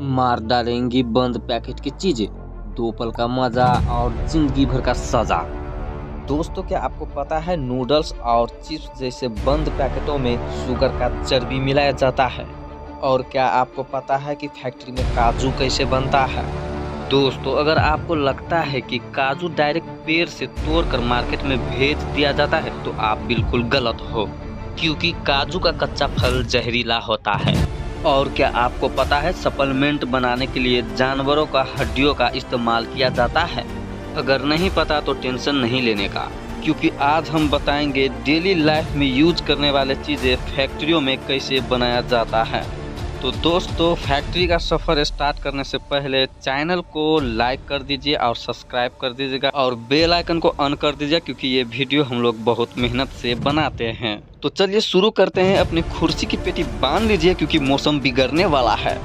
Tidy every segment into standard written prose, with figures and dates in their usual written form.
मार डालेंगी बंद पैकेट की चीजें, 2 पल का मजा और जिंदगी भर का सजा। दोस्तों, क्या आपको पता है नूडल्स और चिप्स जैसे बंद पैकेटों में शुगर का चर्बी मिलाया जाता है? और क्या आपको पता है कि फैक्ट्री में काजू कैसे बनता है? दोस्तों, अगर आपको लगता है कि काजू डायरेक्ट पेड़ से तोड़कर मार्केट में भेज दिया जाता है तो आप बिल्कुल गलत हो, क्योंकि काजू का कच्चा फल जहरीला होता है। और क्या आपको पता है सप्लीमेंट बनाने के लिए जानवरों का हड्डियों का इस्तेमाल किया जाता है? अगर नहीं पता तो टेंशन नहीं लेने का, क्योंकि आज हम बताएंगे डेली लाइफ में यूज करने वाले चीज़ें फैक्ट्रियों में कैसे बनाया जाता है। तो दोस्तों, फैक्ट्री का सफ़र स्टार्ट करने से पहले चैनल को लाइक कर दीजिए और सब्सक्राइब कर दीजिएगा और बेल आइकन को ऑन कर दीजिए, क्योंकि ये वीडियो हम लोग बहुत मेहनत से बनाते हैं। तो चलिए शुरू करते हैं। अपनी कुर्सी की पेटी बांध लीजिए क्योंकि मौसम बिगड़ने वाला है।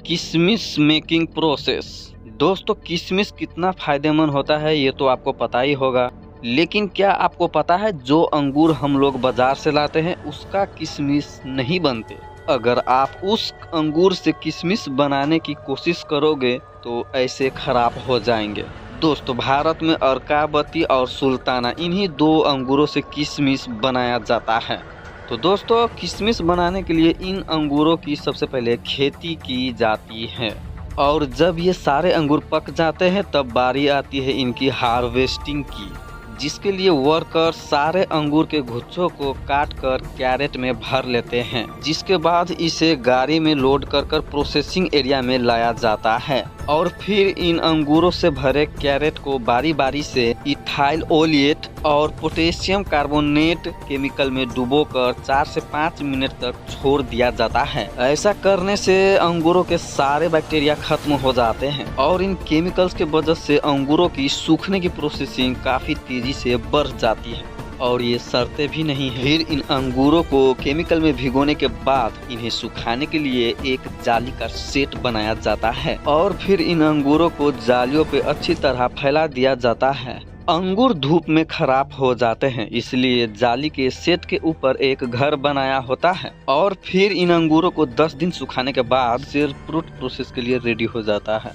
किशमिश मेकिंग प्रोसेस। दोस्तों, किशमिश कितना फायदेमंद होता है ये तो आपको पता ही होगा, लेकिन क्या आपको पता है जो अंगूर हम लोग बाजार से लाते हैं उसका किशमिश नहीं बनते? अगर आप उस अंगूर से किशमिश बनाने की कोशिश करोगे तो ऐसे खराब हो जाएंगे। दोस्तों, भारत में अर्कावती और सुल्ताना इन्हीं 2 अंगूरों से किशमिश बनाया जाता है। तो दोस्तों, किशमिश बनाने के लिए इन अंगूरों की सबसे पहले खेती की जाती है और जब ये सारे अंगूर पक जाते हैं तब बारी आती है इनकी हार्वेस्टिंग की, जिसके लिए वर्कर सारे अंगूर के गुच्छों को काट कर कैरेट में भर लेते हैं, जिसके बाद इसे गाड़ी में लोड कर प्रोसेसिंग एरिया में लाया जाता है और फिर इन अंगूरों से भरे कैरेट को बारी बारी से इथाइल ओलिएट और पोटेशियम कार्बोनेट केमिकल में डुबोकर 4 से 5 मिनट तक छोड़ दिया जाता है। ऐसा करने से अंगूरों के सारे बैक्टीरिया खत्म हो जाते हैं और इन केमिकल्स के वजह से अंगूरों की सूखने की प्रोसेसिंग काफी तेजी से बढ़ जाती है। और ये सड़ते भी नहीं है। फिर इन अंगूरों को केमिकल में भिगोने के बाद इन्हें सुखाने के लिए एक जाली का सेट बनाया जाता है और फिर इन अंगूरों को जालियों पे अच्छी तरह फैला दिया जाता है। अंगूर धूप में खराब हो जाते हैं, इसलिए जाली के सेट के ऊपर एक घर बनाया होता है और फिर इन अंगूरों को 10 दिन सुखाने के बाद सिर्फ फ्रूट प्रोसेस के लिए रेडी हो जाता है,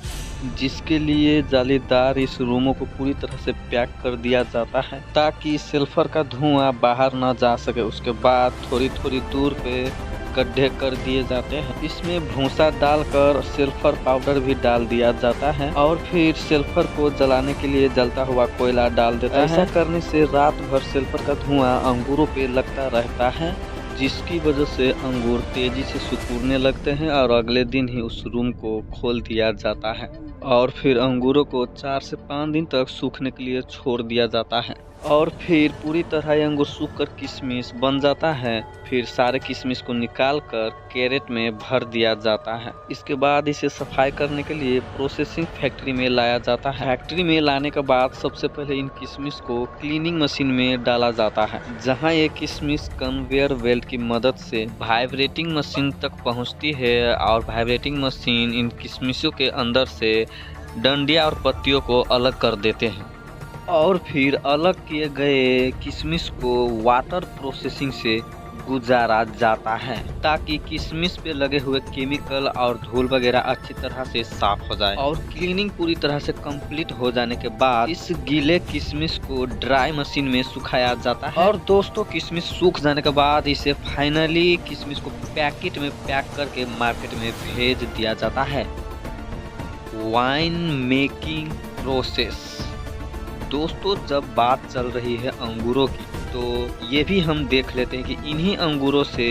जिसके लिए जालीदार इस रूमों को पूरी तरह से पैक कर दिया जाता है ताकि सल्फर का धुआं बाहर न जा सके। उसके बाद थोड़ी थोड़ी दूर पे गड्ढे कर दिए जाते हैं, इसमें भूसा डालकर सल्फर पाउडर भी डाल दिया जाता है और फिर सल्फर को जलाने के लिए जलता हुआ कोयला डाल देता है। ऐसा करने से रात भर सल्फर का धुआं अंगूरों पे लगता रहता है, जिसकी वजह से अंगूर तेजी से सिकुड़ने लगते हैं और अगले दिन ही उस रूम को खोल दिया जाता है और फिर अंगूरों को 4 से 5 दिन तक सूखने के लिए छोड़ दिया जाता है और फिर पूरी तरह ये अंगूर सूखकर किशमिश बन जाता है। फिर सारे किशमिश को निकाल कर कैरेट में भर दिया जाता है। इसके बाद इसे सफाई करने के लिए प्रोसेसिंग फैक्ट्री में लाया जाता है। फैक्ट्री में लाने के बाद सबसे पहले इन किशमिश को क्लीनिंग मशीन में डाला जाता है, जहां ये किशमिश कन्वेयर बेल्ट की मदद से वाइब्रेटिंग मशीन तक पहुंचती है और वाइब्रेटिंग मशीन इन किशमिशों के अंदर से डंडिया और पत्तियों को अलग कर देते हैं और फिर अलग किए गए किशमिश को वाटर प्रोसेसिंग से गुजारा जाता है ताकि किशमिश पे लगे हुए केमिकल और धूल वगैरह अच्छी तरह से साफ हो जाए। और क्लीनिंग पूरी तरह से कंप्लीट हो जाने के बाद इस गीले किशमिश को ड्राई मशीन में सुखाया जाता है और दोस्तों, किशमिश सूख जाने के बाद इसे फाइनली किशमिश को पैकेट में पैक करके मार्केट में भेज दिया जाता है। Wine making process. दोस्तों, जब बात चल रही है अंगूरों की तो ये भी हम देख लेते हैं कि इन्हीं अंगूरों से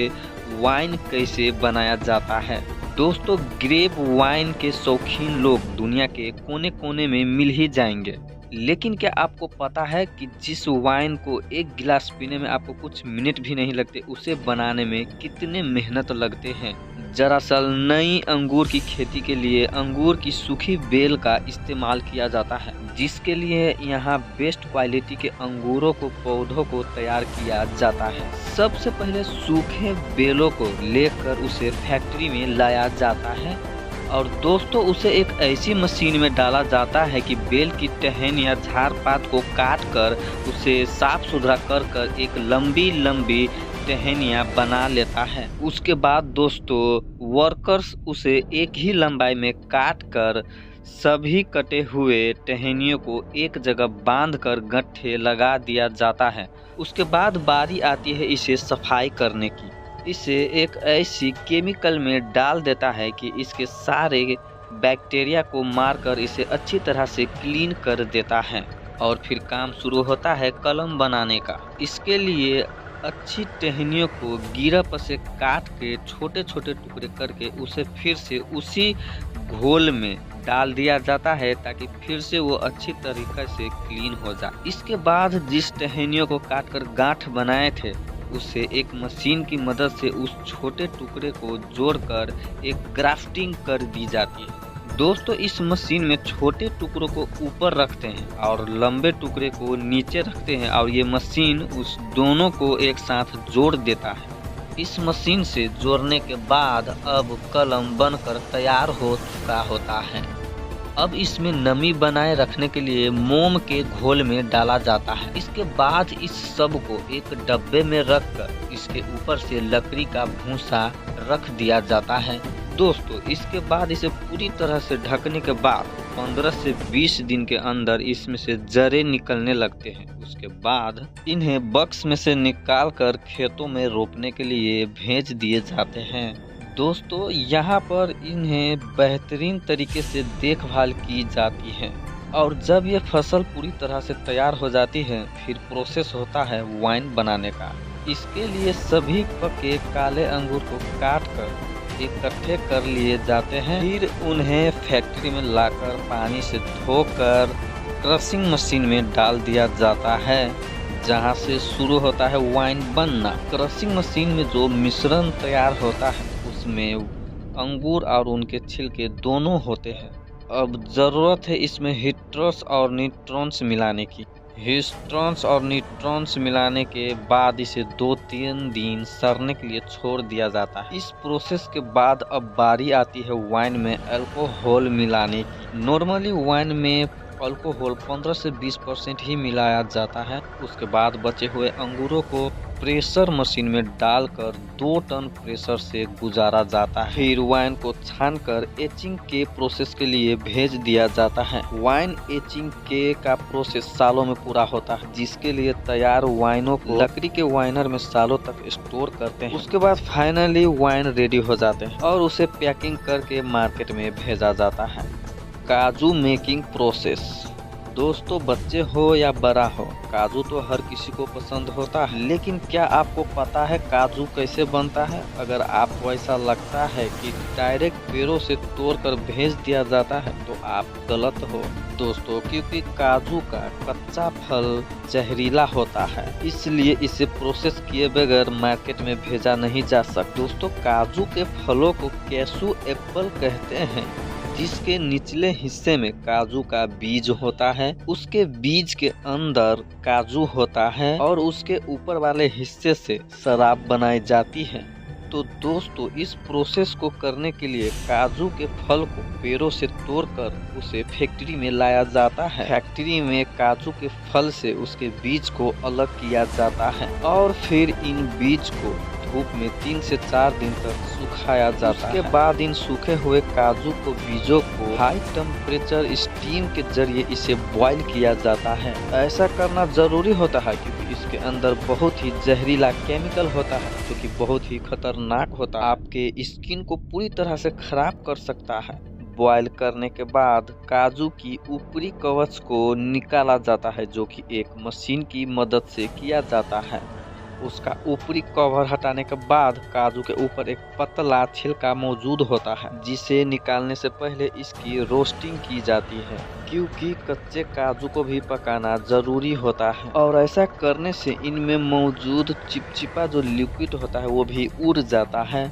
वाइन कैसे बनाया जाता है। दोस्तों, ग्रेप वाइन के शौकीन लोग दुनिया के कोने कोने में मिल ही जाएंगे, लेकिन क्या आपको पता है कि जिस वाइन को एक गिलास पीने में आपको कुछ मिनट भी नहीं लगते, उसे बनाने में कितने मेहनत लगते हैं? दरअसल नई अंगूर की खेती के लिए अंगूर की सूखी बेल का इस्तेमाल किया जाता है, जिसके लिए यहाँ बेस्ट क्वालिटी के अंगूरों को पौधों को तैयार किया जाता है। सबसे पहले सूखे बेलों को लेकर उसे फैक्ट्री में लाया जाता है और दोस्तों, उसे एक ऐसी मशीन में डाला जाता है कि बेल की टहन या झाड़ पात को काट कर उसे साफ सुथरा कर एक लंबी लंबी टहनियाँ बना लेता है। उसके बाद दोस्तों वर्कर्स उसे एक ही लंबाई में काट कर सभी कटे हुए टहनियों को एक जगह बांधकर गट्ठे लगा दिया जाता है। उसके बाद बारी आती है इसे सफाई करने की। इसे एक ऐसी केमिकल में डाल देता है कि इसके सारे बैक्टीरिया को मारकर इसे अच्छी तरह से क्लीन कर देता है और फिर काम शुरू होता है कलम बनाने का। इसके लिए अच्छी टहनियों को गिरप से काट के छोटे छोटे टुकड़े करके उसे फिर से उसी घोल में डाल दिया जाता है ताकि फिर से वो अच्छी तरीके से क्लीन हो जाए। इसके बाद जिस टहनियों को काटकर गांठ बनाए थे उसे एक मशीन की मदद से उस छोटे टुकड़े को जोड़कर एक ग्राफ्टिंग कर दी जाती है। दोस्तों इस मशीन में छोटे टुकड़ों को ऊपर रखते हैं और लंबे टुकड़े को नीचे रखते हैं और ये मशीन उस दोनों को एक साथ जोड़ देता है। इस मशीन से जोड़ने के बाद अब कलम बनकर तैयार हो चुका होता है। अब इसमें नमी बनाए रखने के लिए मोम के घोल में डाला जाता है। इसके बाद इस सब को एक डब्बे में रखकर इसके ऊपर से लकड़ी का भूसा रख दिया जाता है। दोस्तों इसके बाद इसे पूरी तरह से ढकने के बाद 15 से 20 दिन के अंदर इसमें से जड़ें निकलने लगते हैं। उसके बाद इन्हें बक्स में से निकाल कर खेतों में रोपने के लिए भेज दिए जाते हैं। दोस्तों यहाँ पर इन्हें बेहतरीन तरीके से देखभाल की जाती है और जब ये फसल पूरी तरह से तैयार हो जाती है फिर प्रोसेस होता है वाइन बनाने का। इसके लिए सभी पके काले अंगूर को काट कर इकट्ठे कर लिए जाते हैं। फिर उन्हें फैक्ट्री में लाकर पानी से धोकर क्रशिंग मशीन में डाल दिया जाता है जहां से शुरू होता है वाइन बनना। क्रशिंग मशीन में जो मिश्रण तैयार होता है उसमें अंगूर और उनके छिलके दोनों होते हैं। अब जरूरत है इसमें हिस्ट्रॉन्स और न्यूट्रॉन्स मिलाने की। हिस्ट्रॉन्स और न्यूट्रॉन्स मिलाने के बाद इसे 2-3 दिन सड़ने के लिए छोड़ दिया जाता है। इस प्रोसेस के बाद अब बारी आती है वाइन में अल्कोहल मिलाने की। नॉर्मली वाइन में अल्कोहल 15 से 20% ही मिलाया जाता है। उसके बाद बचे हुए अंगूरों को प्रेशर मशीन में डालकर 2 टन प्रेशर से गुजारा जाता है। फिर वाइन को छानकर एचिंग के प्रोसेस के लिए भेज दिया जाता है। वाइन एचिंग के का प्रोसेस सालों में पूरा होता है जिसके लिए तैयार वाइनों को लकड़ी के वाइनर में सालों तक स्टोर करते हैं। उसके बाद फाइनली वाइन रेडी हो जाते हैं और उसे पैकिंग करके मार्केट में भेजा जाता है। काजू मेकिंग प्रोसेस। दोस्तों बच्चे हो या बड़ा हो काजू तो हर किसी को पसंद होता है, लेकिन क्या आपको पता है काजू कैसे बनता है? अगर आपको ऐसा लगता है कि डायरेक्ट पेड़ों से तोड़कर भेज दिया जाता है तो आप गलत हो दोस्तों, क्योंकि काजू का कच्चा फल जहरीला होता है, इसलिए इसे प्रोसेस किए बगैर मार्केट में भेजा नहीं जा सकता। दोस्तों काजू के फलों को कैशू एप्पल कहते हैं, जिसके निचले हिस्से में काजू का बीज होता है, उसके बीज के अंदर काजू होता है और उसके ऊपर वाले हिस्से से शराब बनाई जाती है। तो दोस्तों इस प्रोसेस को करने के लिए काजू के फल को पेड़ों से तोड़कर उसे फैक्ट्री में लाया जाता है। फैक्ट्री में काजू के फल से उसके बीज को अलग किया जाता है और फिर इन बीज को धूप में 3 से 4 दिन तक सुखाया जाता है। उसके बाद इन सूखे हुए काजू को बीजों को हाई टेम्परेचर स्टीम के जरिए इसे बॉईल किया जाता है। ऐसा करना जरूरी होता है क्योंकि इसके अंदर बहुत ही जहरीला केमिकल होता है जो कि बहुत ही खतरनाक होता है, आपके स्किन को पूरी तरह से खराब कर सकता है। बॉईल करने के बाद काजू की ऊपरी कवच को निकाला जाता है जो कि एक मशीन की मदद से किया जाता है। उसका ऊपरी कवर हटाने के बाद काजू के ऊपर एक पतला छिलका मौजूद होता है जिसे निकालने से पहले इसकी रोस्टिंग की जाती है, क्योंकि कच्चे काजू को भी पकाना जरूरी होता है और ऐसा करने से इनमें मौजूद चिपचिपा जो लिक्विड होता है वो भी उड़ जाता है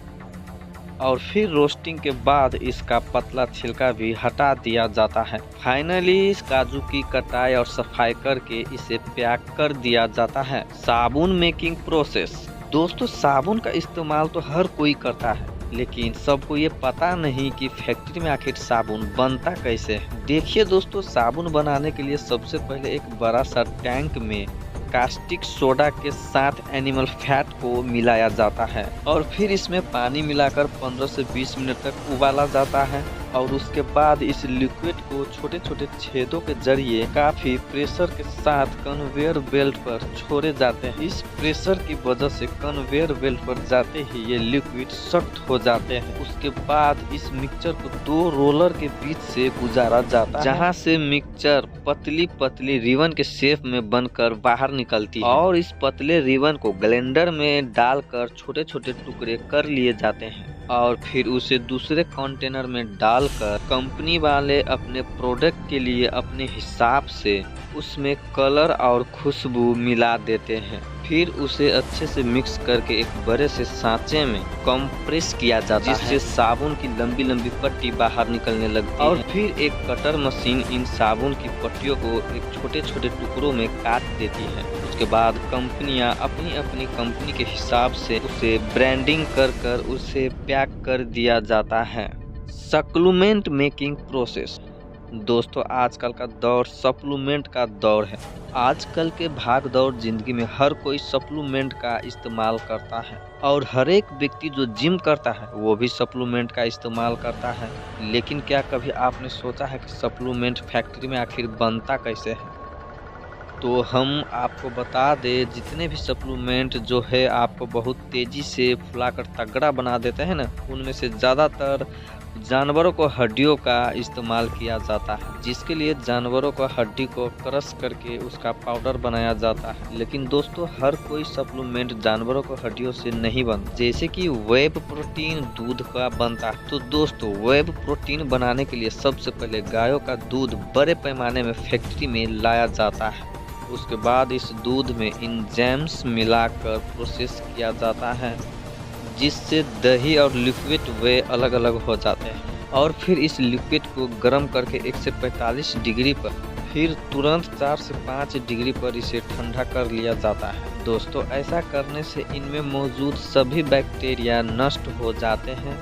और फिर रोस्टिंग के बाद इसका पतला छिलका भी हटा दिया जाता है। फाइनली इस काजू की कटाई और सफाई करके इसे पैक कर दिया जाता है। साबुन मेकिंग प्रोसेस। दोस्तों साबुन का इस्तेमाल तो हर कोई करता है, लेकिन सबको ये पता नहीं कि फैक्ट्री में आखिर साबुन बनता कैसे है। देखिए दोस्तों साबुन बनाने के लिए सबसे पहले एक बड़ा सा टैंक में कास्टिक सोडा के साथ एनिमल फैट को मिलाया जाता है और फिर इसमें पानी मिलाकर 15 से 20 मिनट तक उबाला जाता है और उसके बाद इस लिक्विड को छोटे छोटे छेदों के जरिए काफी प्रेशर के साथ कन्वेयर बेल्ट पर छोड़े जाते हैं। इस प्रेशर की वजह से कन्वेयर बेल्ट पर जाते ही ये लिक्विड सख्त हो जाते हैं। उसके बाद इस मिक्सचर को 2 रोलर के बीच से गुजारा जाता है, जहां से मिक्सचर पतली पतली रिबन के शेप में बनकर बाहर निकलती है और इस पतले रिबन को ग्राइंडर में डालकर छोटे छोटे टुकड़े कर लिए जाते हैं और फिर उसे दूसरे कंटेनर में डालकर कंपनी वाले अपने प्रोडक्ट के लिए अपने हिसाब से उसमें कलर और खुशबू मिला देते हैं। फिर उसे अच्छे से मिक्स करके एक बड़े से सांचे में कंप्रेस किया जाता है, जिससे साबुन की लंबी लंबी पट्टी बाहर निकलने लगती है और फिर एक कटर मशीन इन साबुन की पट्टियों को एक छोटे छोटे टुकड़ों में काट देती है। उसके बाद कंपनियां अपनी अपनी कंपनी के हिसाब से उसे ब्रांडिंग कर उसे पैक कर दिया जाता है। Supplement making process. दोस्तों, आजकल का दौर सप्लीमेंट का दौर है। आजकल के भाग दौड़ जिंदगी में हर कोई सप्लीमेंट का इस्तेमाल करता है और हर एक व्यक्ति जो जिम करता है वो भी सप्लीमेंट का इस्तेमाल करता है। लेकिन क्या कभी आपने सोचा है कि सप्लीमेंट फैक्ट्री में आखिर बनता कैसे है? तो हम आपको बता दें, जितने भी सप्लीमेंट जो है आपको बहुत तेजी से फुलाकर तगड़ा बना देते हैं ना, उनमें से ज़्यादातर जानवरों को हड्डियों का इस्तेमाल किया जाता है, जिसके लिए जानवरों को हड्डी को क्रश करके उसका पाउडर बनाया जाता है। लेकिन दोस्तों, हर कोई सप्लीमेंट जानवरों को हड्डियों से नहीं बनता। जैसे कि वेब प्रोटीन दूध का बनता है, तो दोस्तों वेब प्रोटीन बनाने के लिए सबसे पहले गायों का दूध बड़े पैमाने में फैक्ट्री में लाया जाता है। उसके बाद इस दूध में एंजाइम्स मिलाकर प्रोसेस किया जाता है, जिससे दही और लिक्विड वे अलग अलग हो जाते हैं और फिर इस लिक्विड को गर्म करके 1 से 45 डिग्री पर फिर तुरंत 4 से 5 डिग्री पर इसे ठंडा कर लिया जाता है। दोस्तों, ऐसा करने से इनमें मौजूद सभी बैक्टीरिया नष्ट हो जाते हैं।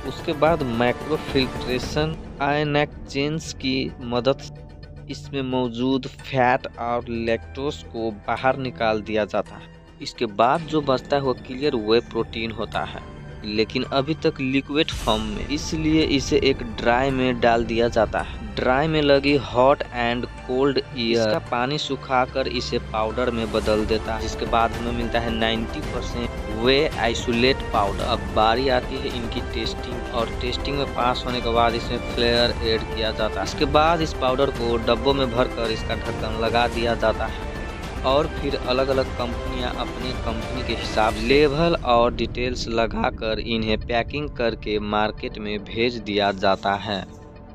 उसके बाद माइक्रोफिल्ट्रेशन आयन एक्सचेंज की मदद इसमें मौजूद फैट और लैक्टोज को बाहर निकाल दिया जाता है। इसके बाद जो बचता है वो क्लियर वे प्रोटीन होता है, लेकिन अभी तक लिक्विड फॉर्म में, इसलिए इसे एक ड्राई में डाल दिया जाता है। ड्राई में लगी हॉट एंड कोल्ड एयर इसका पानी सुखाकर इसे पाउडर में बदल देता है, जिसके बाद हमें मिलता है 90% वे आइसोलेट पाउडर। अब बारी आती है इनकी टेस्टिंग और टेस्टिंग में पास होने के बाद इसमें फ्लेवर ऐड किया जाता है। इसके बाद इस पाउडर को डब्बों में भरकर इसका ढक्कन लगा दिया जाता है और फिर अलग अलग कंपनियां अपनी कंपनी के हिसाब से लेबल और डिटेल्स लगाकर इन्हें पैकिंग करके मार्केट में भेज दिया जाता है।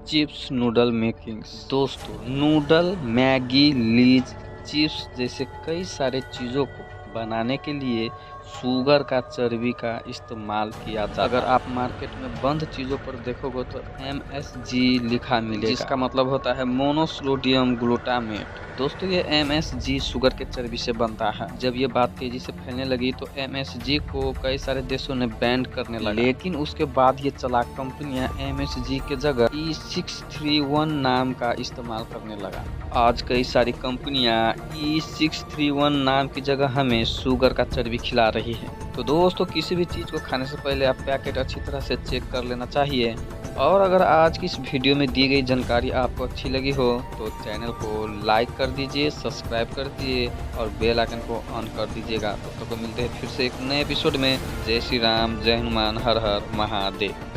Chips noodle making. दोस्तों, नूडल, मैगी, लीज, चिप्स जैसे कई सारे चीज़ों को बनाने के लिए शुगर का चर्बी का इस्तेमाल किया जाता है। अगर आप मार्केट में बंद चीज़ों पर देखोगे तो MSG लिखा मिलेगा, जिसका मतलब होता है मोनोसोडियम ग्लूटामेट। दोस्तों, ये MSG शुगर के चर्बी से बनता है। जब ये बात तेजी से फैलने लगी तो MSG को कई सारे देशों ने बैन करने लगा, लेकिन उसके बाद ये चालाक कंपनियां MSG के जगह E631 नाम का इस्तेमाल करने लगा। आज कई सारी कंपनियां E631 नाम की जगह हमें शुगर का चर्बी खिला रही है। तो दोस्तों, किसी भी चीज़ को खाने से पहले आप पैकेट अच्छी तरह से चेक कर लेना चाहिए। और अगर आज की इस वीडियो में दी गई जानकारी आपको अच्छी लगी हो तो चैनल को लाइक कर दीजिए, सब्सक्राइब कर दीजिए और बेल आइकन को ऑन कर दीजिएगा। तो मिलते हैं फिर से एक नए एपिसोड में। जय श्री राम, जय हनुमान, हर हर महादेव।